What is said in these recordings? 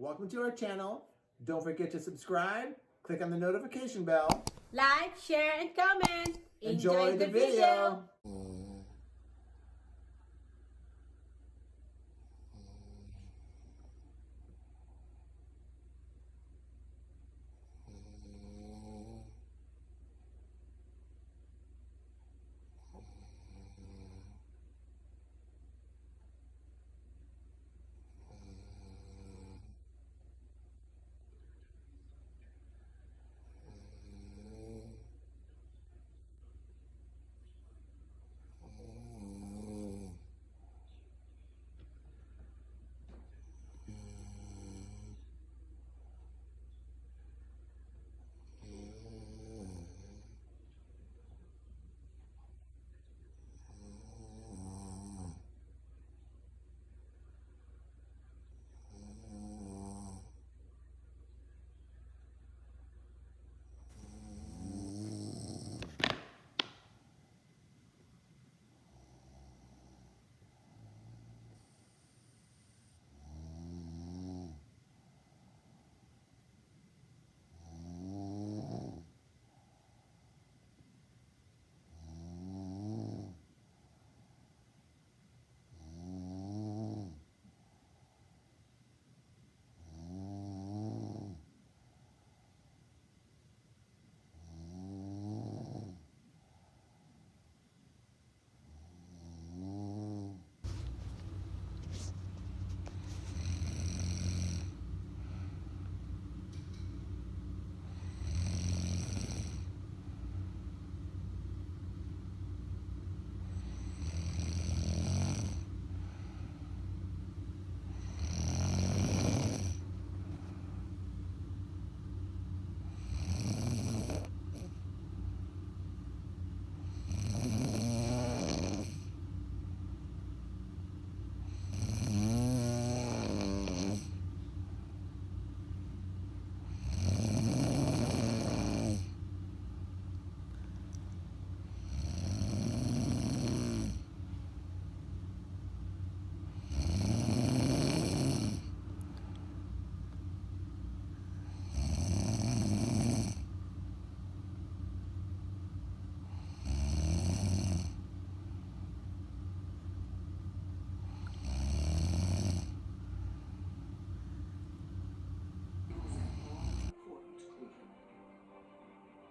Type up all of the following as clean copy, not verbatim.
welcome to our channel. Don't forget to subscribe, click on the notification bell. Like, share, and comment. Enjoy the video.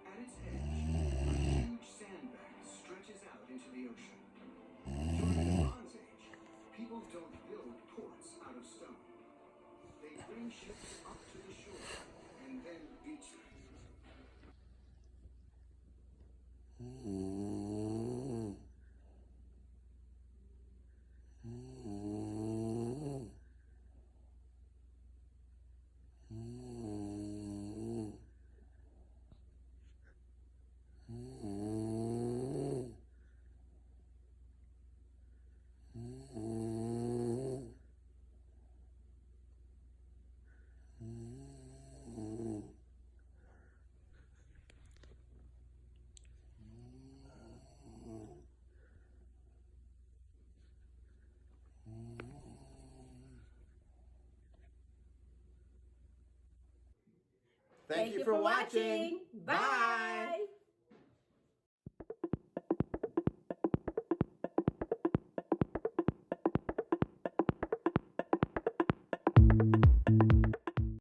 At its edge, a huge sandbank stretches out into the ocean. During the Bronze Age, people don't build ports out of stone. They bring ships up to the shore and then beach them. Thank you for watching. Bye.